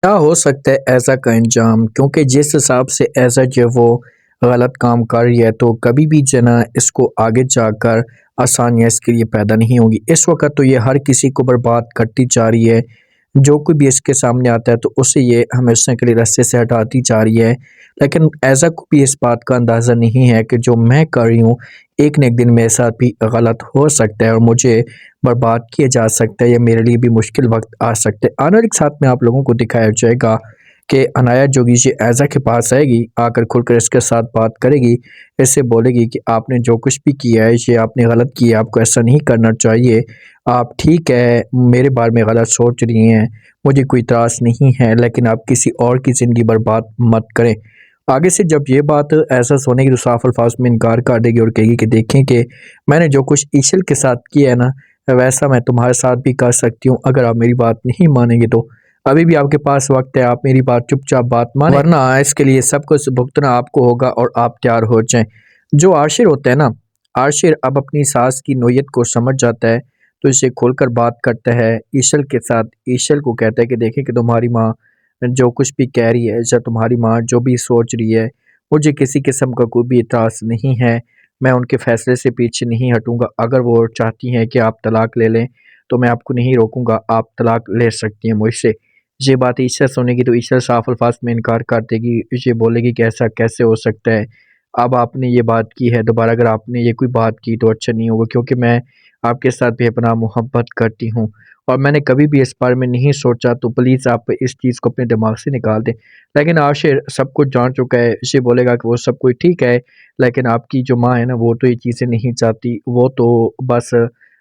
क्या हो सकता है ऐसा का अंजाम? क्योंकि जिस हिसाब से ऐसा जो वो गलत काम कर रही है तो कभी भी जो है ना इसको आगे जाकर आसानियाँ इसके लिए पैदा नहीं होंगी। इस वक़्त तो ये हर किसी को बर्बाद करती जा रही है। जो कोई भी इसके सामने आता है तो उसे ये हमेशा के लिए रास्ते से हटाती जा रही है। लेकिन ऐसा को भी इस बात का अंदाज़ा नहीं है कि जो मैं कर रही हूँ, एक न एक दिन मेरे साथ भी गलत हो सकता है और मुझे बर्बाद किया जा सकता है या मेरे लिए भी मुश्किल वक़्त आ सकते हैं। आने वाले साथ में आप लोगों को दिखाया जाएगा कि अनाया जोगी जी ऐज़ा के पास आएगी, आकर खुलकर इसके साथ बात करेगी, इससे बोलेगी कि आपने जो कुछ भी किया है ये आपने गलत किया है, आपको ऐसा नहीं करना चाहिए। आप ठीक है, मेरे बारे में गलत सोच रही हैं, मुझे कोई इतराज़ नहीं है, लेकिन आप किसी और की ज़िंदगी बर्बाद मत करें। आगे से जब ये बात ऐसा सुनेगी तो साफ अल्फाज में इनकार कर देगी और कहेगी कि देखें कि मैंने जो कुछ ईशल के साथ किया है ना, वैसा मैं तुम्हारे साथ भी कर सकती हूँ अगर आप मेरी बात नहीं मानेंगे तो। अभी भी आपके पास वक्त है, आप मेरी बात चुपचाप बात माने, वरना इसके लिए सब कुछ भुगतना आपको होगा और आप तैयार हो जाएं। जो आशिर होता है ना, आशिर अब अपनी सास की नोयत को समझ जाता है तो इसे खोलकर बात करता है ईशल के साथ। ईशल को कहता है कि देखें कि तुम्हारी माँ जो कुछ भी कह रही है या तुम्हारी माँ जो भी सोच रही है, मुझे किसी किस्म का कोई भी इतराज़ नहीं है। मैं उनके फ़ैसले से पीछे नहीं हटूँगा। अगर वो चाहती हैं कि आप तलाक ले लें, तो मैं आपको नहीं रोकूँगा, आप तलाक ले सकती हैं मुझसे। ये बात ईशा सुनेगी तो ईशा साफ अल्फाज में इनकार कर देगी। ये बोलेगी कि ऐसा कैसे हो सकता है? अब आपने ये बात की है, दोबारा अगर आपने ये कोई बात की तो अच्छा नहीं होगा, क्योंकि मैं आपके साथ बेपनाह मोहब्बत करती हूँ और मैंने कभी भी इस बारे में नहीं सोचा, तो प्लीज़ आप इस चीज़ को अपने दिमाग से निकाल दें। लेकिन आशिर सब कुछ जान चुका है, ये बोलेगा कि वो सब कुछ ठीक है, लेकिन आपकी जो माँ है ना वो तो ये चीज़ें नहीं चाहती, वो तो बस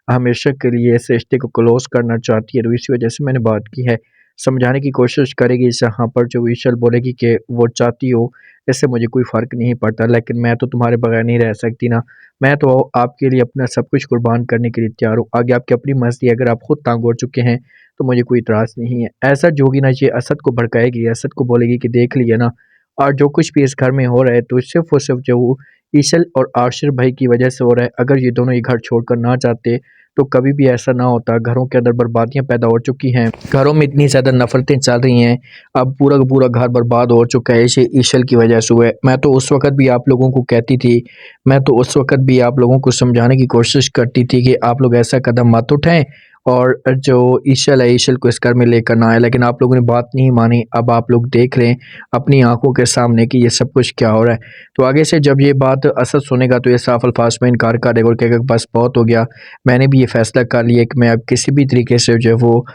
हमेशा के लिए इस रिश्ते को क्लोज़ करना चाहती है, तो इसी वजह से मैंने बात की है। समझाने की कोशिश करेगी जहाँ पर जो विशल बोलेगी कि वो चाहती हो, इससे मुझे कोई फ़र्क नहीं पड़ता, लेकिन मैं तो तुम्हारे बगैर नहीं रह सकती ना। मैं तो आपके लिए अपना सब कुछ कुर्बान करने के लिए तैयार हूँ। आगे आपकी अपनी मर्ज़ी है, अगर आप खुद तंग हो चुके हैं, तो मुझे कोई इतराज़ नहीं है। ऐसा जोगी ना ये असद को भड़काएगी, असद को बोलेगी कि देख लिया ना, और जो कुछ भी इस घर में हो रहा है तो सिर्फ़ और सिर्फ़ जो वो ईशल और आशिर भाई की वजह से हो रहा है। अगर ये दोनों ये घर छोड़कर ना जाते, तो कभी भी ऐसा ना होता। घरों के अंदर बर्बादियाँ पैदा हो चुकी हैं, घरों में इतनी ज़्यादा नफ़रतें चल रही हैं, अब पूरा का पूरा घर बर्बाद हो चुका है, इसे ईशल की वजह से हुआ है। मैं तो उस वक़्त भी आप लोगों को कहती थी, मैं तो उस वक़्त भी आप लोगों को समझाने की कोशिश करती थी कि आप लोग ऐसा कदम मत उठाएँ और जो ईशल है, ईशल को इस घर में लेकर ना आए, लेकिन आप लोगों ने बात नहीं मानी। अब आप लोग देख रहे हैं अपनी आँखों के सामने कि ये सब कुछ क्या हो रहा है। तो आगे से जब ये बात असद सुनेगा तो ये साफ अल्फाज में इनकार कर देगा और कहेगा बस बहुत हो गया, मैंने भी ये फ़ैसला कर लिया कि मैं अब किसी भी तरीके से जो है वो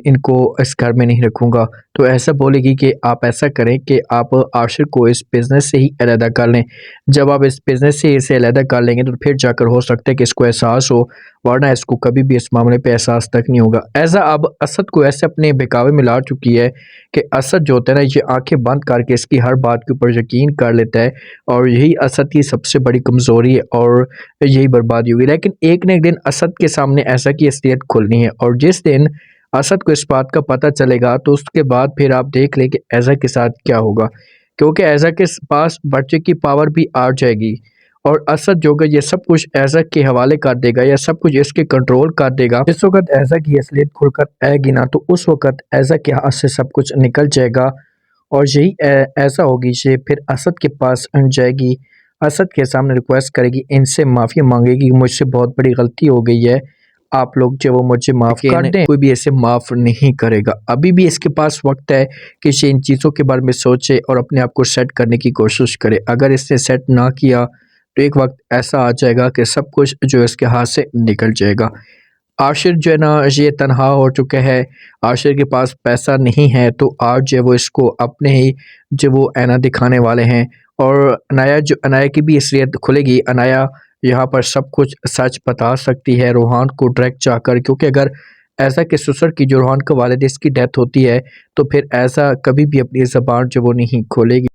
इनको इस घर में नहीं रखूँगा। तो ऐसा बोलेगी कि आप ऐसा करें कि आप आशिर को इस बिज़नेस से ही अलहदा कर लें। जब आप इस बिज़नेस से इसे अलहदा कर लेंगे तो फिर जाकर हो सकता है कि इसको एहसास हो, वरना इसको कभी भी इस मामले पे एहसास तक नहीं होगा। ऐसा अब असद को ऐसे अपने बहकावे में ला चुकी है कि असद जो होता है ना, ये आँखें बंद करके इसकी हर बात के ऊपर यकीन कर लेता है और यही असद की सबसे बड़ी कमज़ोरी है और यही बर्बादी हुई। लेकिन एक न एक दिन असद के सामने ऐसा की असलियत खुलनी है और जिस दिन असद को इस बात का पता चलेगा तो उसके बाद फिर आप देख लें कि ऐज़ा के साथ क्या होगा। क्योंकि ऐज़ा के पास बच्चे की पावर भी आ जाएगी और असद जो होगा ये सब कुछ ऐज़ा के हवाले कर देगा या सब कुछ इसके कंट्रोल कर देगा। जिस वक़्त ऐज़ा की असलियत खुलकर आएगी ना तो उस वक़्त ऐज़ा के हाथ से सब कुछ निकल जाएगा और यही ऐसा होगी ये फिर असद के पास जाएगी, असद के सामने रिक्वेस्ट करेगी, इनसे माफ़ी माँगेगी, मुझसे बहुत बड़ी गलती हो गई है, आप लोग जो वो मुझे माफ़ कर दें। कोई भी ऐसे माफ़ नहीं करेगा। अभी भी इसके पास वक़्त है कि ये इन चीज़ों के बारे में सोचे और अपने आप को सेट करने की कोशिश करे। अगर इसने सेट ना किया तो एक वक़्त ऐसा आ जाएगा कि सब कुछ जो है इसके हाथ से निकल जाएगा। आशिर जो है ना ये तनहा हो चुका है, आशिर के पास पैसा नहीं है तो आज जो है वो इसको अपने ही जो वो ऐना दिखाने वाले हैं और अनाया की भी असलियत खुलेगी। अनाया यहाँ पर सब कुछ सच बता सकती है रूहान को डायरेक्ट जाकर, क्योंकि अगर ऐसा कि ससुर की जो रूहान के वालिद इसकी डेथ होती है तो फिर ऐसा कभी भी अपनी ज़बान जो वो नहीं खोलेगी।